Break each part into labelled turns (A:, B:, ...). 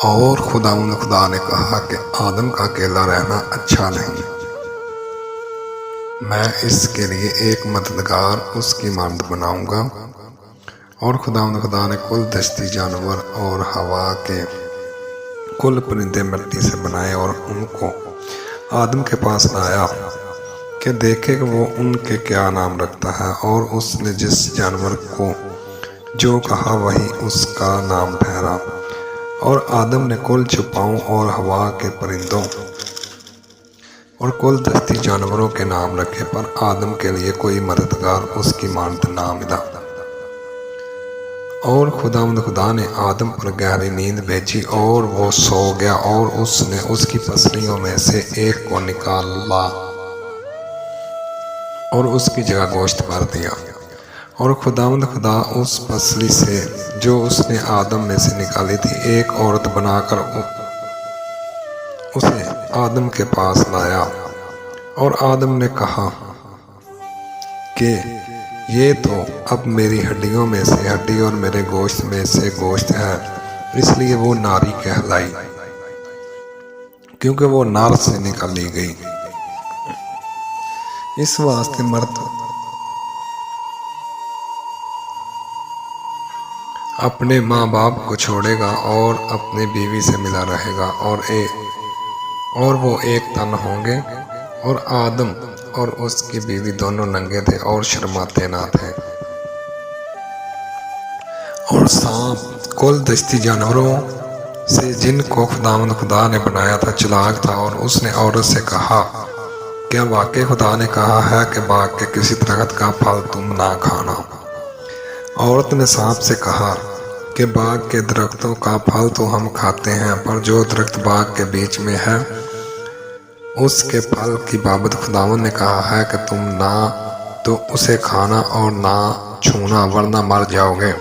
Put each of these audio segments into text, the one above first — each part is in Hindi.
A: और खुदा ने कहा कि आदम का अकेला रहना अच्छा नहीं, मैं इसके लिए एक मददगार उसकी मानद बनाऊंगा। और खुदा ने कुल दस्ती जानवर और हवा के कुल परिंदे मिट्टी से बनाए और उनको आदम के पास लाया कि देखे कि वो उनके क्या नाम रखता है। और उसने जिस जानवर को जो कहा वही उसका नाम ठहरा। और आदम ने कुल चुपाओं और हवा के परिंदों और कुल दस्ती जानवरों के नाम रखे, पर आदम के लिए कोई मददगार उसकी मानद ना मिला। और खुदा ने आदम पर गहरी नींद भेजी और वो सो गया। और उसने उसकी पसलियों में से एक को निकाला और उसकी जगह गोश्त भर दिया। और खुदा उस पसली से जो उसने आदम में से निकाली थी एक औरत बनाकर उसे आदम के पास लाया। और आदम ने कहा कि ये तो अब मेरी हड्डियों में से हड्डी और मेरे गोश्त में से गोश्त है, इसलिए वो नारी कहलाई, क्योंकि वो नार से निकाली गई। इस वास्ते मर्द अपने माँ बाप को छोड़ेगा और अपनी बीवी से मिला रहेगा और वो एक तन होंगे। और आदम और उसकी बीवी दोनों नंगे थे और शर्माते ना थे। और सांप कुल दस्ती जानवरों से जिनको खुदा ने बनाया था चालाक था, और उसने औरत से कहा, क्या वाकई खुदा ने कहा है कि बाग के किसी दरख्त का फल तुम ना खाना? औरत ने सांप से कहा कि बाग के दरख्तों का फल तो हम खाते हैं, पर जो दरख्त बाग के बीच में है उसके फल की बाबत खुदावंद ने कहा है कि तुम ना तो उसे खाना और ना छूना, वरना मर जाओगे।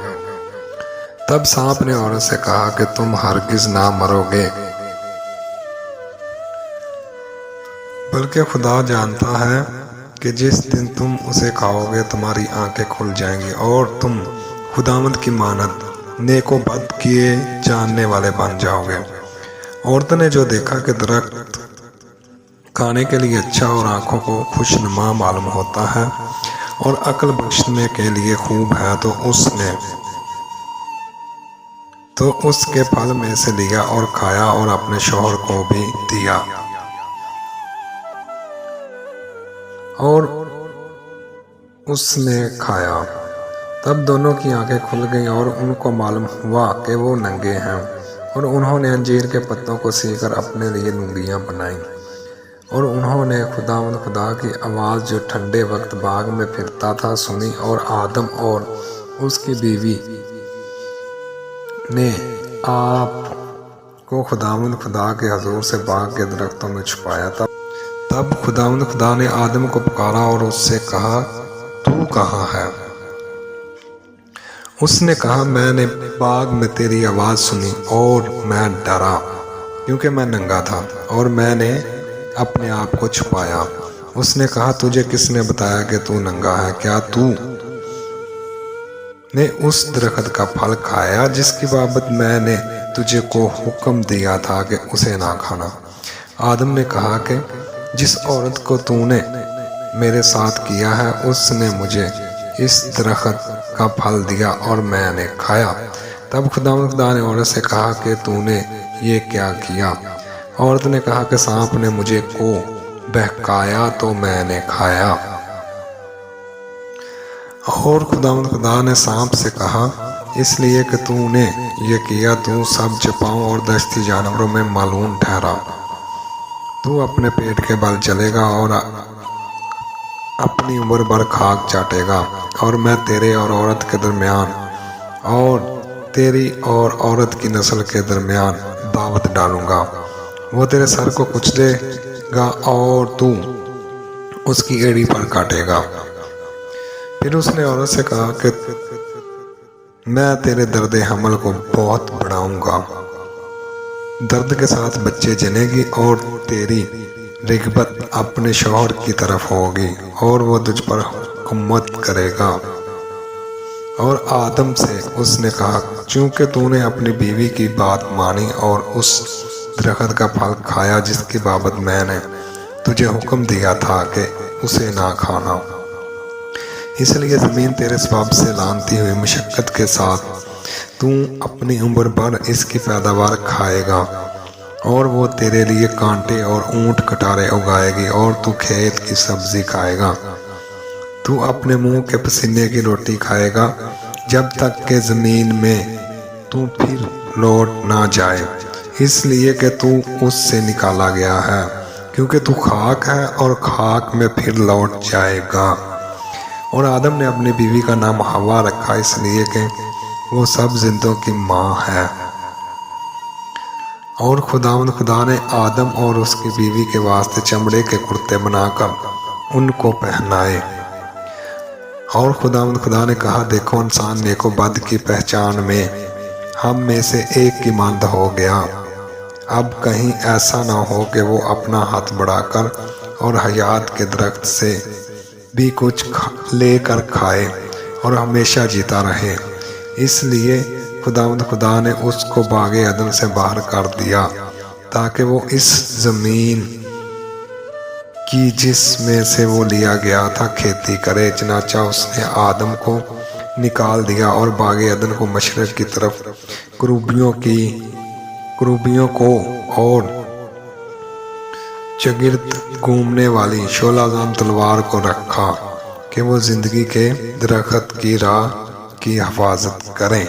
A: तब सांप ने औरत से कहा कि तुम हरगिज ना मरोगे, बल्कि खुदा जानता है कि जिस दिन तुम उसे खाओगे तुम्हारी आंखें खुल जाएंगी और तुम खुदावंद की मानद नेको बद किए जानने वाले बन जाओगे। औरत ने जो देखा कि दरख्त खाने के लिए अच्छा और आंखों को खुशनुमा मालूम होता है और अक्ल बख्शने के लिए खूब है, तो उसके फल में से लिया और खाया और अपने शौहर को भी दिया। और उसने खाया, तब दोनों की आंखें खुल गईं और उनको मालूम हुआ कि वो नंगे हैं। और उन्होंने अंजीर के पत्तों को सीकर अपने लिए लुंगियां बनाई। और उन्होंने खुदा की आवाज़ जो ठंडे वक्त बाग में फिरता था सुनी। और आदम और उसकी बीवी ने आप को खुदा के हजूर से बाग के दरख्तों में छुपाया। तब खुदा ने आदम को पुकारा और उससे कहा, तू कहाँ है? उसने कहा, मैंने बाग में तेरी आवाज़ सुनी और मैं डरा, क्योंकि मैं नंगा था और मैंने अपने आप को छुपाया। उसने कहा, तुझे किसने बताया कि तू नंगा है? क्या तू ने उस दरख्त का फल खाया जिसकी बाबत मैंने तुझे को हुक्म दिया था कि उसे ना खाना? आदम ने कहा कि जिस औरत को तूने मेरे साथ किया है उसने मुझे इस दरख्त का फल दिया और मैंने खाया। तब खुदा ने औरत से कहा कि तूने ये क्या किया? औरत ने कहा कि सांप ने मुझे को बहकाया तो मैंने खाया। और खुदा ने सांप से कहा, इसलिए कि तूने ये किया तू सब चपाओं और दस्ती जानवरों में मालूम ठहरा। तू अपने पेट के बल चलेगा और अपनी उम्र भर खाक चाटेगा। और मैं तेरे और औरत के दरमियान और तेरी और औरत की नस्ल के दरमियान दावत डालूंगा। वो तेरे सर को कुचलेगा और तू उसकी एड़ी पर काटेगा। फिर उसने औरत से कहा कि मैं तेरे दर्द हमल को बहुत बढ़ाऊंगा, दर्द के साथ बच्चे जनेगी और तेरी रिगबत अपने शौहर की तरफ होगी और वो तुझ पर हुकूमत करेगा। और आदम से उसने कहा, चूंकि तूने अपनी बीवी की बात मानी और उस दरख्त का फल खाया जिसकी बाबत मैंने तुझे हुक्म दिया था कि उसे ना खाना, इसलिए ज़मीन तेरे स्वभाव से लानती हुई मशक्क़त के साथ तू अपनी उम्र भर इसकी पैदावार खाएगा, और वो तेरे लिए कांटे और ऊंट कटारे उगाएगी और तू खेत की सब्जी खाएगा। तू अपने मुंह के पसीने की रोटी खाएगा जब तक कि ज़मीन में तू फिर लौट ना जाए, इसलिए कि तू उससे निकाला गया है, क्योंकि तू खाक है और खाक में फिर लौट जाएगा। और आदम ने अपनी बीवी का नाम हवा रखा, इसलिए कि वो सब जिंदों की माँ है। और खुदा ने आदम और उसकी बीवी के वास्ते चमड़े के कुर्ते बनाकर उनको पहनाए। और खुदा ने कहा, देखो इंसान नेको बद की पहचान में हम में से एक की मानद हो गया। अब कहीं ऐसा ना हो कि वो अपना हाथ बढ़ाकर और हयात के दरख्त से भी कुछ लेकर खाए और हमेशा जीता रहे। इसलिए खुदा ने उसको बागे अदन से बाहर कर दिया ताकि वो इस ज़मीन की जिसमें से वो लिया गया था खेती करे। चनाचा उसने आदम को निकाल दिया और बागे अदन को मशरक़ की तरफ कुरूबियों को और चगिर्द घूमने वाली शोलाजान तलवार को रखा कि वो ज़िंदगी के दरख्त की राह की हिफाजत करें।